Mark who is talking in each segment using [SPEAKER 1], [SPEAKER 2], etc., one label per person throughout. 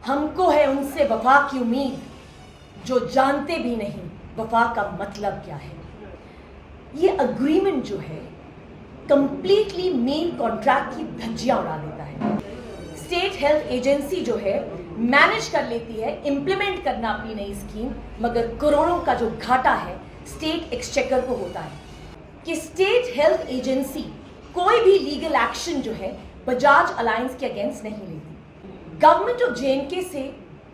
[SPEAKER 1] हमको है उनसे वफा की उम्मीद, जो जानते भी नहीं वफा का मतलब क्या है। ये अग्रीमेंट जो है कंप्लीटली मेन कॉन्ट्रैक्ट की धज्जियां उड़ा देता है। स्टेट हेल्थ एजेंसी जो है मैनेज कर लेती है इंप्लीमेंट करना अपनी नई स्कीम, मगर करोड़ों का जो घाटा है स्टेट एक्सचेकर को होता है कि स्टेट हेल्थ एजेंसी कोई भी लीगल एक्शन जो है बजाज अलायंस के अगेंस्ट नहीं लेती। गवर्नमेंट ऑफ जेएनके से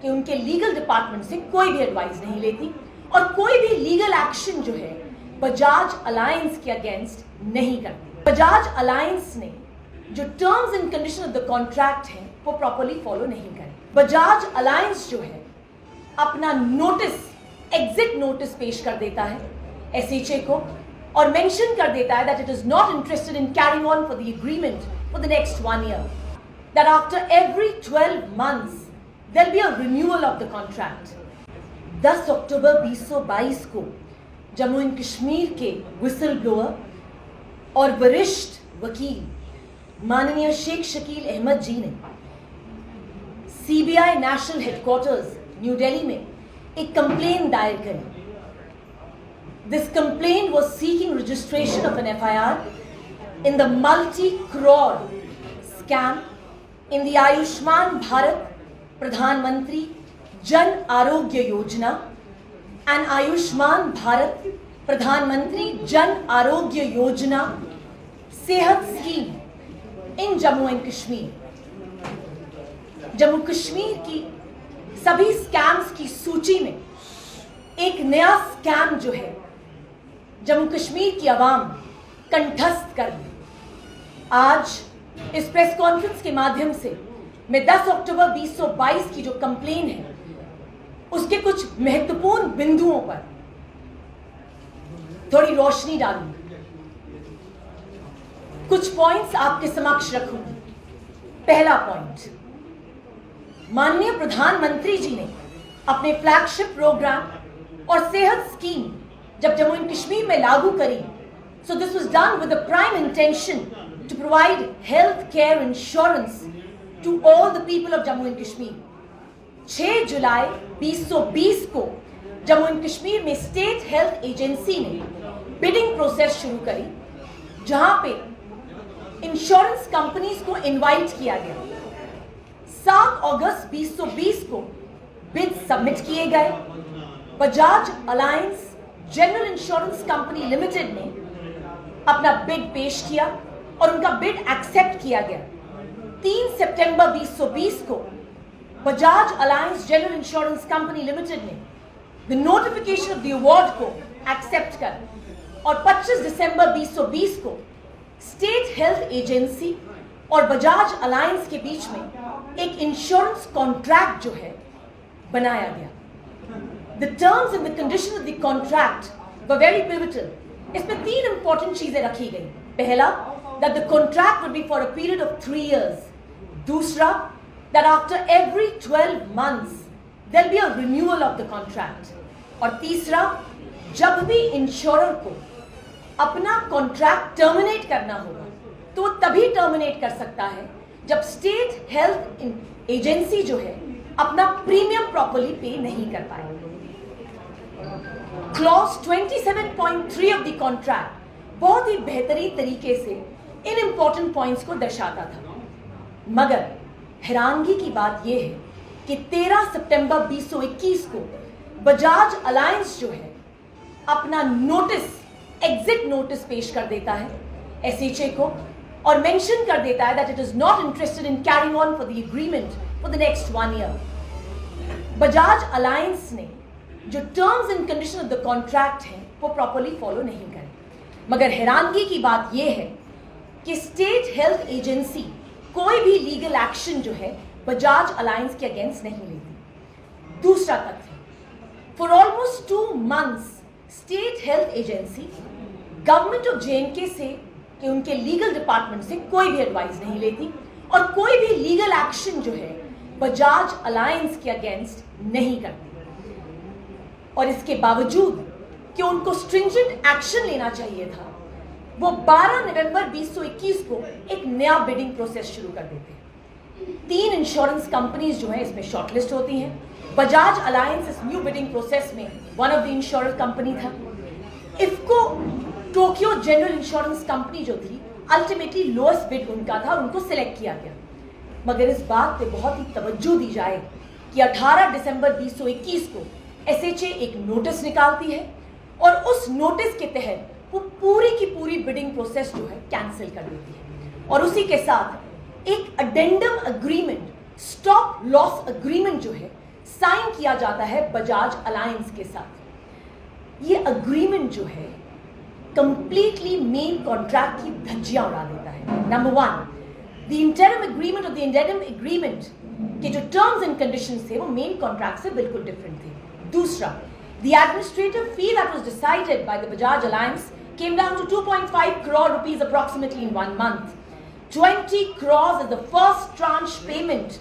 [SPEAKER 1] कि उनके लीगल डिपार्टमेंट से कोई भी एडवाइस नहीं लेती और कोई भी लीगल एक्शन जो है बजाज अलायंस के अगेंस्ट नहीं करती। बजाज अलायंस ने जो terms and condition of the contract है वो प्रॉपर्ली फॉलो नहीं करे। बजाज अलायंस जो है अपना नोटिस, एग्जिट नोटिस पेश कर देता है एसएचए को और मेंशन कर देता है that it is not interested in carrying on for the agreement for the next 1 year, that after every 12 months there be a renewal of the contract. 10 अक्टूबर 2022 को जम्मू एंड कश्मीर के विसल ब्लोअर और वरिष्ठ वकील माननीय शेख शकील अहमद जी ने CBI national headquarters new Delhi में एक कंप्लेन दायर करी। This complain was seeking registration of an FIR in the multi-crore scam in the Ayushman Bharat प्रधानमंत्री जन आरोग्य योजना एंड आयुष्मान भारत प्रधानमंत्री जन आरोग्य योजना सेहत scheme in Jammu and Kashmir. Jammu Kashmir की सभी स्कैम्स की सूची में एक नया स्कैम जो है जम्मू कश्मीर की आवाम कंठस्थ कर दी। आज इस प्रेस कॉन्फ्रेंस के माध्यम से मैं 10 अक्टूबर 2022 की जो कंप्लेन है उसके कुछ महत्वपूर्ण बिंदुओं पर थोड़ी रोशनी डालूंगी, कुछ पॉइंट्स आपके समक्ष रखूंगी। पहला पॉइंट, माननीय प्रधानमंत्री जी ने अपने फ्लैगशिप प्रोग्राम और सेहत स्कीम जब जम्मू एंड कश्मीर में लागू करी, so this was done with the prime intention to provide health care insurance to all the people of Jammu and Kashmir. 6 जुलाई 2020 को जम्मू एंड कश्मीर में स्टेट हेल्थ एजेंसी ने बिडिंग प्रोसेस शुरू करी, जहां पे इंश्योरेंस कंपनीज को इनवाइट किया गया। 7 अगस्त 2020 को बिड सबमिट किए गए। Bajaj Allianz general insurance company limited ने अपना बिड पेश किया और उनका बिड एक्सेप्ट किया गया। 3 सितंबर 2020 को Bajaj Allianz general insurance company limited ने the notification of the award को एक्सेप्ट कर और 25 दिसंबर 2020 को स्टेट हेल्थ एजेंसी और बजाज अलायंस के बीच में एक इंश्योरेंस कॉन्ट्रैक्ट जो है बनाया गया। The terms and the condition of the contract were very pivotal. इसमें 3 इंपॉर्टेंट चीजें रखी गई। पहला, that the contract would be for a period of 3 years। दूसरा, that after every 12 months there be a renewal of the contract. और तीसरा, जब भी इंश्योरर को अपना कॉन्ट्रैक्ट टर्मिनेट करना होगा तो वो तभी टर्मिनेट कर सकता है जब स्टेट हेल्थ एजेंसी जो है अपना प्रीमियम प्रॉपर्ली पे नहीं कर पाए। क्लॉज 27.3 ऑफ द कॉन्ट्रैक्ट बहुत ही बेहतरीन तरीके से इन इंपॉर्टेंट पॉइंट्स को दर्शाता था, मगर हैरानगी की बात यह है कि 13 सितंबर 2021 को बजाज अलायंस जो है अपना नोटिस, एग्जिट नोटिस पेश कर देता है एसएचए को और मेंशन कर देता है that it is not interested in carrying on for the agreement for the next 1 year। Bajaj alliance ने जो terms and condition of the contract है वो प्रॉपर्ली फॉलो नहीं करे, मगर हैरानगी की बात यह है कि स्टेट हेल्थ एजेंसी कोई भी लीगल एक्शन जो है बजाज अलायंस के अगेंस्ट नहीं लेती। दूसरा तथ्य, for almost 2 months state health agency government of JNK से कि उनके लीगल डिपार्टमेंट से कोई भी एडवाइस नहीं लेती और कोई भी लीगल एक्शन जो है बजाज अलायंस के अगेंस्ट नहीं करती। और इसके बावजूद कि उनको स्ट्रिंजेंट एक्शन लेना चाहिए था, वो 12 नवंबर 2021 को एक नया बिडिंग प्रोसेस शुरू कर देते हैं। 3 इंश्योरेंस कंपनीज जो है इसमें शॉर्टलिस्ट होती हैं। बजाज अलायंस इस न्यू बिडिंग प्रोसेस में one of the insurance company था। IFFCO Tokyo general insurance company जो थी अल्टीमेटली लोएस्ट बिड उनका था, उनको सिलेक्ट किया गया। मगर इस बात पे बहुत ही तवज्जो दी जाए कि 18 दिसंबर 2021 को एसएचए एक नोटिस निकालती है और उस नोटिस के तहत वो पूरी की पूरी बिडिंग प्रोसेस जो है कैंसिल कर देती है और उसी के साथ एक addendum agreement, stop loss agreement जो है साइन किया जाता है बजाज अलायंस के साथ। ये अग्रीमेंट जो है कंप्लीटली मेन कॉन्ट्रैक्ट की धज्जियां उड़ा देता है। नंबर 1, द इंटरिम एग्रीमेंट और द इंडेडम एग्रीमेंट के जो टर्म्स एंड कंडीशंस थे वो मेन कॉन्ट्रैक्ट से बिल्कुल डिफरेंट थे। दूसरा, the administrative fee that was decided by the Bajaj alliance came down to 2.5 crore rupees approximately in 1 month. 20 crores is the first tranche payment,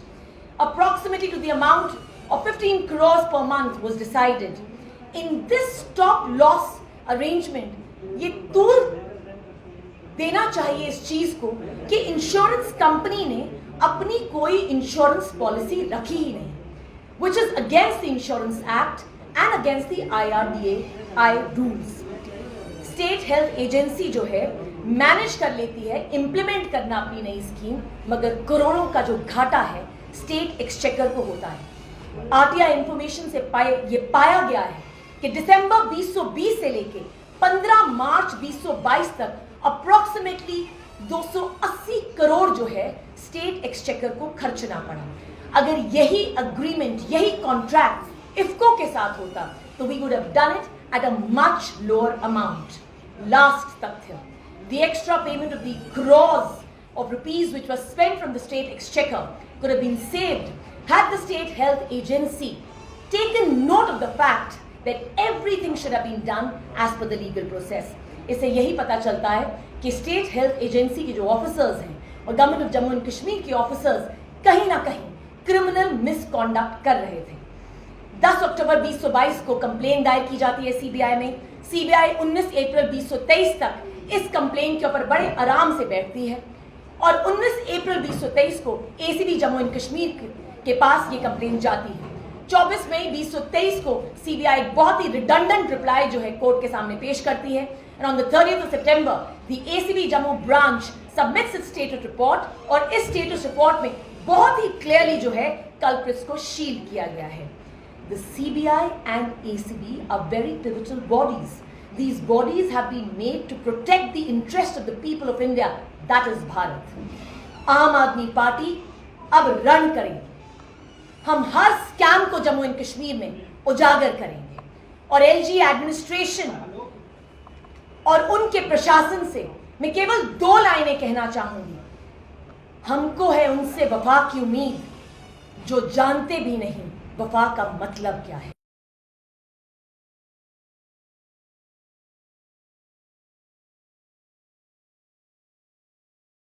[SPEAKER 1] approximately to the amount of 15 crores per month was decided. In this stop loss arrangement, ये तूल देना चाहिए इस चीज को कि insurance company ने अपनी कोई इंश्योरेंस पॉलिसी रखी ही नहीं, which is against the Insurance Act and against the IRDAI rules. State health agency जो है मैनेज कर लेती है इंप्लीमेंट करना अपनी नई स्कीम, मगर करोड़ों का जो घाटा है स्टेट एक्सचेकर को होता है। आरटीआई इंफॉर्मेशन से ये पाया गया है कि दिसंबर 2020 से लेके 15 मार्च 2022 तक अप्रोक्सीमेटली 280 करोड़ जो है स्टेट एक्सचेकर को खर्चना पड़ा। अगर यही अग्रीमेंट, यही कॉन्ट्रैक्ट इफ्को के साथ होता तो we would have done it at a much lower amount. Last tathya, the extra payment of the crores of rupees which was spent from the state exchequer could have been saved had the state health agency taken note of the fact that everything should have been done as per the legal process. इससे यही पता चलता है कि state health agency के जो officers हैं और government of Jammu and Kashmir के ऑफिसर्स कहीं ना कहीं क्रिमिनल मिसकॉन्डक्ट कर रहे थे। 10 अक्टूबर 2022 को कंप्लेन दायर की जाती है सीबीआई में। सीबीआई 19 अप्रैल 2023 तक इस कंप्लेन के ऊपर बड़े आराम से बैठती है और 19 अप्रैल 2023 को एसीबी जम्मू एंड कश्मीर के पास ये कंप्लेन जाती है। 24 मई 2023 को सीबीआई बहुत ही रिडंडेंट रिप्लाई जो है कोर्ट के सामने पेश करती है and on the 30th of September the ACB Jammu branch submits it's status report और इस स्टेटस रिपोर्ट में बहुत ही क्लियरली जो है कल्प्रिट्स को शील्ड किया गया है। The CBI and ACB are very pivotal bodies. These bodies have been made to protect the interest of the people of India, that is Bharat. आम आदमी पार्टी अब रन करेगी। हम हर स्कैम को जम्मू एंड कश्मीर में उजागर करेंगे और एलजी एडमिनिस्ट्रेशन और उनके प्रशासन से मैं केवल 2 लाइनें कहना चाहूंगी। हमको है उनसे वफा की उम्मीद जो जानते भी नहीं वफा का मतलब क्या है।